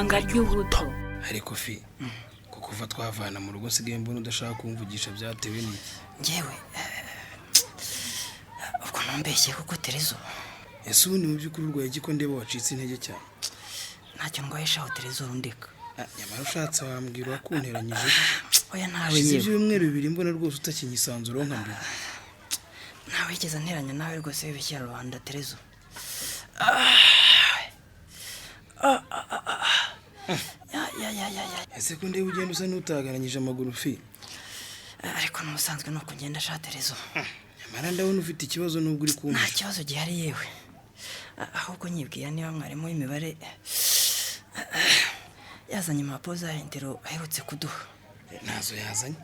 ibanga ry'ubuto. ariko fi kuva twavana mu rugo sigaye mbona udashaka kumvugisha byatewe n'iki? Ngewe ubwo nambeshye kuko Terezo. Ese ubundi mu by'ukuri urwaye iki ko ndeba wacitse intege cyane? Ntacyo ndwaye shaho Terezo rundeka. Nyamara ushatse wambwira wakunteranyije. Oya nawe yewe. Ibyo bimweru bibiri mbona rwose utakinyisanzura nka mbere. Nawe igeze nteranya nawe rwose wibikira Rwanda Terezo. Ya. Ese ko ndeba ugenda usa n'utagaranyije amaguru fi? Ariko n'ubusanzwe no kugenda sha Terezo. Nyamara ndabona ufite ikibazo n'ubwo uri kumva. Nta kibazo gihari yewe. Ahubwo nyibwira niba mwarimu w'imibare yazanye impapuro za intero aherutse kuduha. Nazo yazanye?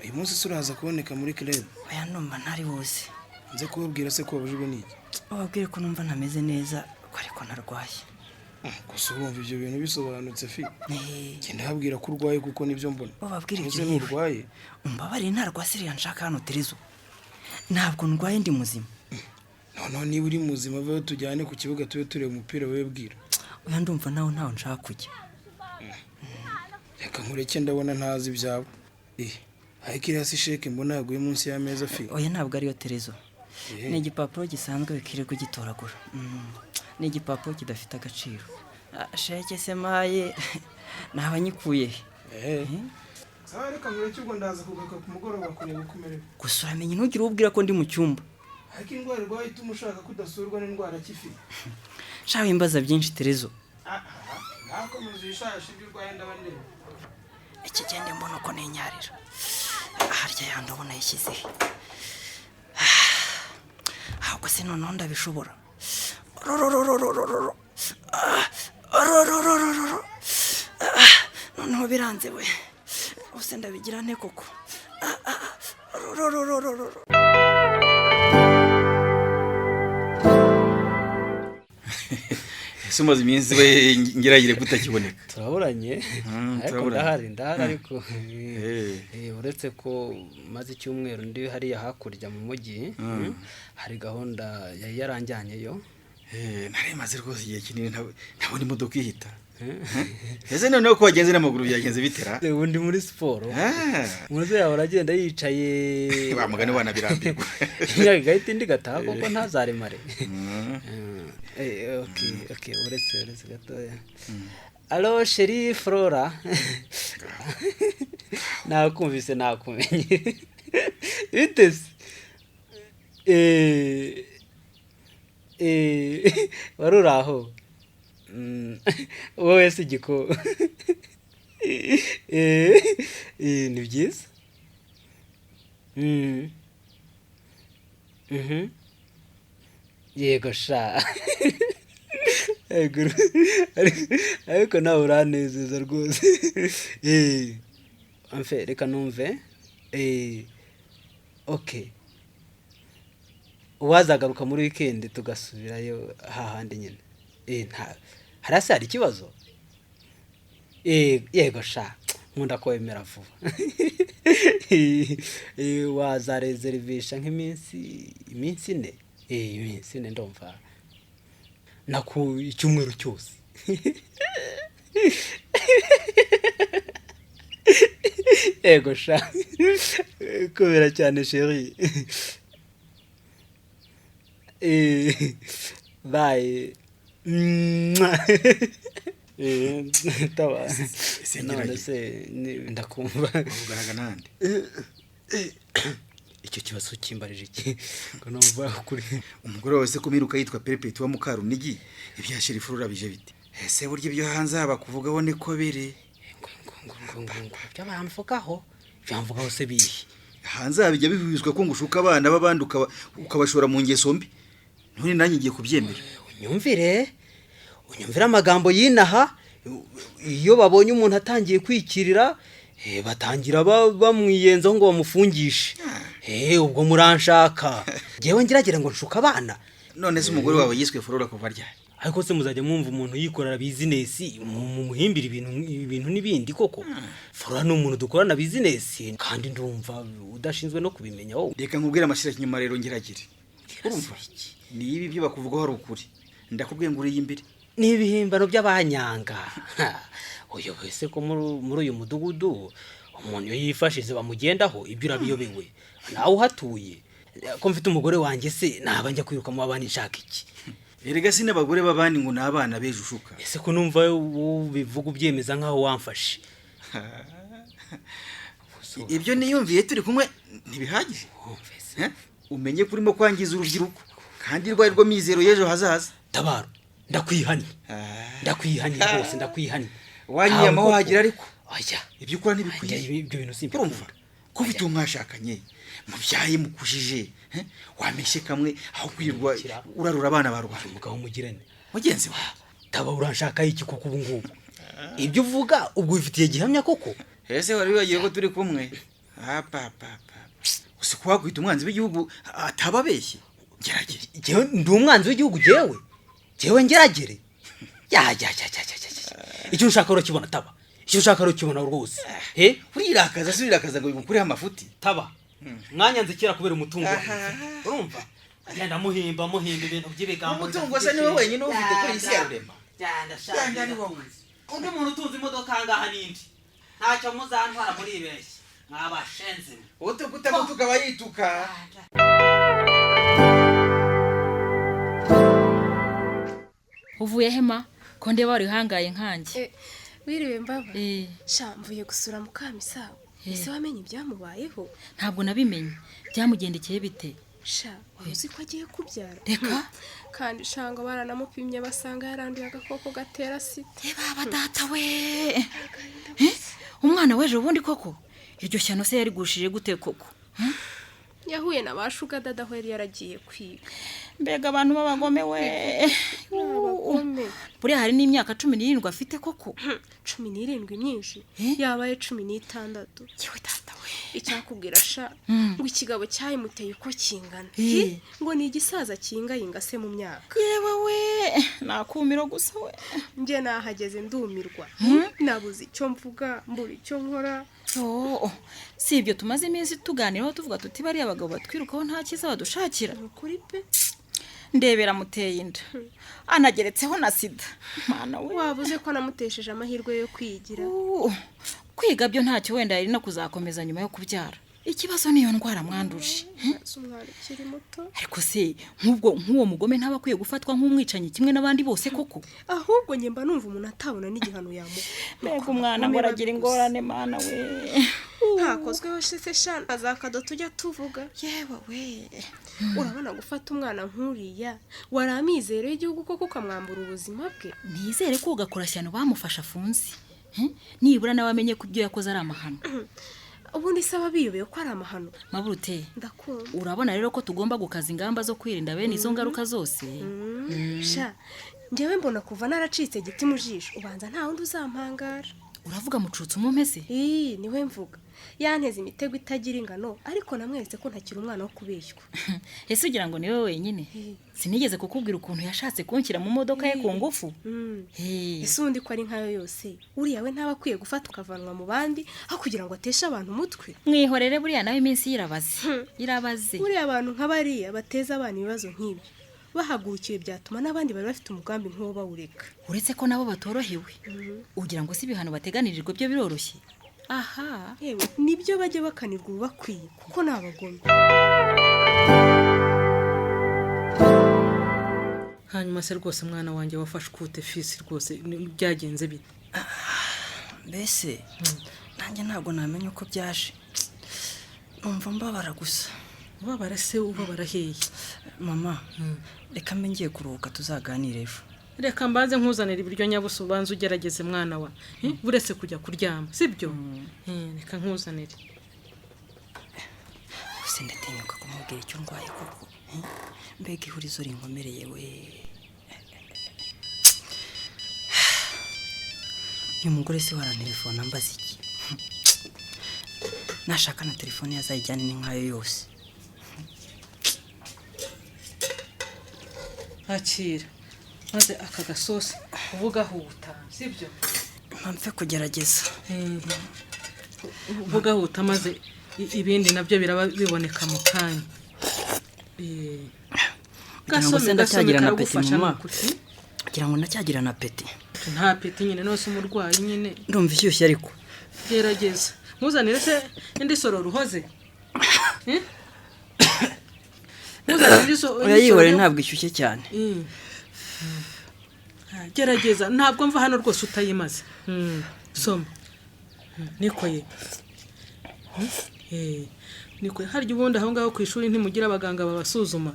Uyu munsi suraza kuboneka muri club. Oya numva ntari buze. Nze kubabwira se ko wabujijwe n'iki? Babwire ko numva ntameze neza ko ariko narwaye. Gusa urumva ibyo bintu bisobanutse fi? Genda habwira ko urwaye kuko nibyo mbona. Babwire ibyo urwaye. Umbabare ntarwasiriya nshaka hano Terezo. Ntabwo ndwaye ndi muzima. None niba uri muzima vayo tujyane ku kibuga tube tureba umupira wewe bwira. Oya ndumva nawe ntaho nshaka kujya. Reka nkureke ndabona ntazi ibyabo. Ariko iriya si sheke mbona yaguye munsi y'ameza fi? Oya ntabwo ariyo Terezo. Ni igipapuro gisanzwe bikire kugitoragura. Ni igipapuro kidafite agaciro. Sheke se maye nabanyikuye. Sawa reka nkureke ubwo ndaza kugaka ku mugoroba kureba uko umerewe. Gusa uramenye ntugire ubwira ko ndi mu cyumba. Ariko indwara irwaye ituma ushaka kudasurwa n'indwara kifi. Shawe imbaza byinshi Terezo. Nakomeza ishashe ibyo urwaye ndabandeba. Ikigende mbona uko nenyarira. Harya yandabona yishyize. Ahubwo se noneho ndabishobora. Noneho biranze we. Use ndabigira nte koko. Sumaze iminsi we ngiragire kutakiboneka. Turaburanye. Ariko ndahari ariko uretse ko maze icyumweru ndi hariya hakurya mu mujyi hari gahunda yaranjyanyeyo. Nari maze rwose igihe kinini ntabona imodoka ihita. Ese noneho ko wagenze n'amaguru yagenze bitera? Ubundi muri siporo. Umuze yawe aragenda yicaye. Bamugane wanabirambirwa. Yagahita indi gataha kuko ntazaremare. Okay, uretse gatoya. Allo Chérie Flora. Nakumvise nakumenye. Itese. Waruraho. Wowe se giko. Ni byiza. Yego sha. Ariko nawe uranezeza rwose. Amfe reka numve. Okay. Wazagaruka muri weekend tugasubirayo hahandi nyine. Harasa hari ikibazo? Yego sha. Nkunda kwemera vuba. Wazareservisha nk'iminsi 4. Iminsi 4 ndumva. Naku icyumweru cyose. Yego sha. Kubera cyane chérie. Bye. Tawa. None se ndakumva. Uvuganaga nande? Icyo kibazo kimbarije iki? Ngo numva kuri umugore wese kumiruka yitwa Perpeti wa Mukarunigi. Ibya Sherifu urabije bite? Ese buryo byo hanze aba kuvugaho niko biri. By'abamvugaho. Byamvugaho se bihi. Hanze abijya bihuzwa ko ngushuka abana babandi ukabashora mu ngeso mbi. None nanjye ngiye kubyemera. Unyumvire amagambo yinaha iyo babonye umuntu atangiye kwikirira batangira bamwiyenzaho ngo bamufungishe. Ubwo muranshaka. Ngewe ngiragira ngo nshuka abana. None se umugore wawe yiswe Flora kuva ryari? Ariko se muzajya mwumva umuntu yikorera business mu muhimbira ibintu nibindi koko. Flora no umuntu dukorana business kandi ndumva udashinzwe no kubimenya wowe. Reka nkubwire amashira kinyuma rero ngiragire. Urumva? Ni ibi byo bakuvugaho ari ukuri. Ndakubwiye ngo uri imbere. n'ibihimbano by'abanyanga. Uyu wese ko muri uyu mudugudu umuntu yifashize bamugendaho ibyo urabiyobewe nawe uhatuye ko mfite umugore wanjye se naba njya kwiruka mu babandi nshaka iki? Erega si n'abagore babandi ngo nabana beje ushuka. Ese ko numva ubivuga ubyemeza nkaho wamfashe. Ibyo niyumviye turi kumwe ntibihagije. Umenye kurimo kwangiza urubyiruko kandi rwari rwo mizero y'ejo hazaza. Tabaro ndakwihanye rwose ndakwihanye. Wanyiyamaho hagira ariko oya ibyo ukora ntibikwiye. Ibyo bintu simbi urumva ko ufite umwashakanye mubyaye mukujije wameshe kamwe aho kwirwa urarura abana barwaye. Umugabo mugirane mugenzi wa taba uranshaka iki kuko ubu ngubu ibyo uvuga ubwo bifitiye gihamya koko? Ese wari wibagiye ko turi kumwe? Usi kuba kwita umwanzi w'igihugu atababeshye. Geragere jewe ndi umwanzi w'igihugu jewe ngeragere icyo ushaka urokibona Taba, icyo ushaka urokibona rwose. urakaza ngo bimukure amafuti Taba mwanya nzikira kubera umutungo urumva agenda muhimba ibintu by'ibigambo. Umutungo se niwe wenyine ufite kuri isi ya rurema. Janda ni wowe undi muntu utunze imodoka ngaha nindi ntacyo muzantwara muri ibeshye mwabashenze utukuta bayituka. Uvuye hema ko ndeba wari hangaye nkanjye. Wiriwe mbaba. Mvuye gusura Mukamisabo. Ese wamenye ibyamubayeho? Ntabwo nabimenye. Byamugendekeye bite? Uzi ko agiye kubyara. Reka kandi shanga baranamupimye basanga yaranduye agakoko gatera sida. Baba data we. Umwana weje ubundi koko iryo shyano se yarigushije gute koko? Yahuye na bashuga dada aho yaragiye kwiga. Mbega abantu babagome we. Buri hari n'imyaka 17 afite koko. 17 myinshi yabaye 16. Yewe data we. Icyakubwira ngo ikigabo cyayimuteye uko kingana. Ngo ni igisaza kinga se mu myaka. Yewe we nakumiro gusa we. Nje nahageze ndumirwa. Nabuze icyo mvuga mburi icyo nkora. Si ibyo tumaze iminsi tuganiraho tuvuga tuti bari abagabo batwirukaho nta kiza badushakira. Ukuri pe. Ndebera muteye inda anageretseho na sida. Mana we wabuze ko namutesheje amahirwe yo kwigira. Kwiga byo ntacyo wenda yari no kuzakomeza nyuma yo kubyara. Ikibazo niyo ndwara mwanduje. Umwana kiri muto. Ariko se nk'uwo mugome ntaba kwiye gufatwa nk'umwicanyi kimwe n'abandi bose koko. Ahubwo nyemba numva umuntu atabona n'igihano yamu. Mbega umwana ngo aragira ingorane mana we. Ntakozwe wese se shana azakado tujya tuvuga. Yewe we. Urabona gufata umwana nkuriya waramizero y'igihugu koko kamwambura ubuzima bwe. Nizere ko ugakora cyane bamufasha afunzi. Nibura nawe amenye ko ibyo yakoze ari amahano. Ubundi saba biyobeye ko ari amahano. Maburute ndakumva. Urabona rero ko tugomba gukaza ingamba zo kwirinda bene izo ngaruka zose. Njyewe mbona kuva naracitse giti mu jisho ubanza nta wundi uzampangara. Uravuga mucutse umumeze? Niwe mvuga. Yanteze imitego itagira ingano ariko namweretse ko ntakiri umwana wo kubeshywa. Ese ugira ngo niwe wenyine? Sinigeze kukubwira ukuntu yashatse kunshyira mu modoka ye ku ngufu. Ese undi ko ari nkayo yose uriya we ntaba akwiye gufata ukavanwa mu bandi aho kugira ngo ateshe abantu umutwe. Mwihorere buriya nawe iminsi irabaze. Buriya abantu nk'abariya bateza abantu ibibazo nk'ibyo bahagurukiye byatuma n'abandi bari bafite umugambi nk'uwo bawureka. Uretse ko nabo batorohewe. Ugira ngo si ibihano bateganirijwe byo biroroshye. Yewe nibyo bajye bakanirwa ubakwiye kuko nabagome. Hanyuma se rwose mwana wanjye wafashe kute fisi rwose byagenze bite? Mbese nanjye ntabwo namenye uko byaje. Numva mbabara gusa. Ubabara se ubabara hehe? Mama, reka mbe ngiye kuruhuka tuzaganira ejo. Reka mbanze nkuzanira ibiryo nyabuso ubanze ugerageze mwana wa. Buretse kujya kuryama, sibyo? Reka nkuzanire. Use ndatinyuka kumubwira icyo ndwaye koko. Mbega ihurizo rinkomereye we. Uyu mugore se warantelefona ambaza iki? Nashaka na telefone yazayijyana n'inkayo yose. Akira maze aka gasosi uvugaho ubutaha, sibyo? Mpamve kugerageza. Uvugaho utamaze ibindi nabyo biraba biboneka mu kanya. Gasome ndacyagira na peti mama. kugira ngo ndacyagira na peti. nta peti nyine nose umurwayi nyine Ndumva ishyushye ariko. gerageza muzanire se indi soro ruhoze muzanire indi soro Urayihore ntabwo ishyushye cyane. gerageza ntabwo mva hano rwose utayimaze soma niko ye niko harya ubundi aho ngaho ku ishuri ntimugira abaganga babasuzuma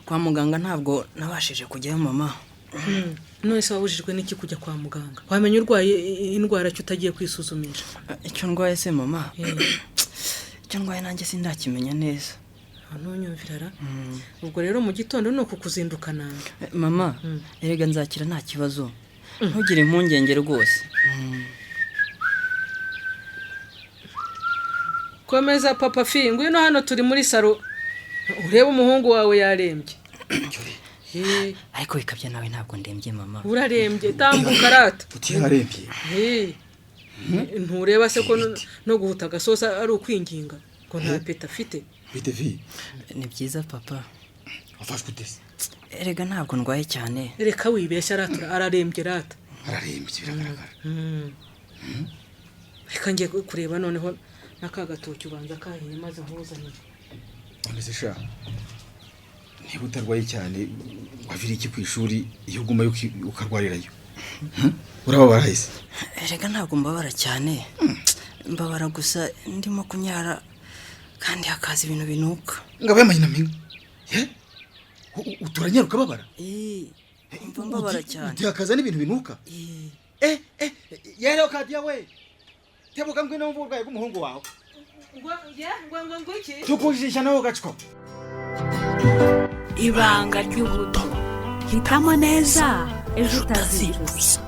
Kwa muganga ntabwo nabashije kujyayo mama. none se wabujijwe n'iki kujya kwa muganga wamenye urwaye indwara cyo utagiye kwisuzumisha Icyo ndwaye se mama? Icyo ndwaye nanjye sindakimenya neza. ntunyumvirara ubwo rero mu gitondo ni ukukuzindukana Mama, erega nzakira nta kibazo. Ntugire impungenge rwose. komeza papa fi ngwino hano turi muri saro urebe umuhungu wawe yarembye Ariko bikabye nawe ntabwo ndembye mama. urarembye tambuka rata utiyarembye ntureba se ko no guhuta agasosa ari ukwinginga ngo nta peta afite bite vi Ni byiza papa. wafashwe utese Erega ntabwo ndwaye cyane. reka wibeshya rata ararembye rata ararembye biragaragara reka ngiye kureba noneho n'akagatoki ubanza kahiye maze nkuzanire none se sha niba utarwaye cyane wavira iki ku ishuri iyo ugumayo ukarwarirayo urababara hese Erega ntabwo mbabara cyane. Mbabara gusa ndimo kunyara kandi hakaza ibintu binuka. ngabo y'amahina minga uturanyara ukababara Mva mbabara cyane. utihakaza n'ibintu binuka yereho kadiya we tebuka ngwino wumva uburwayi bw'umuhungu wawe ngo iki tukujijisha nawe gacwa Ibanga ry'ubuto. Hitamo neza ejo utazicuza.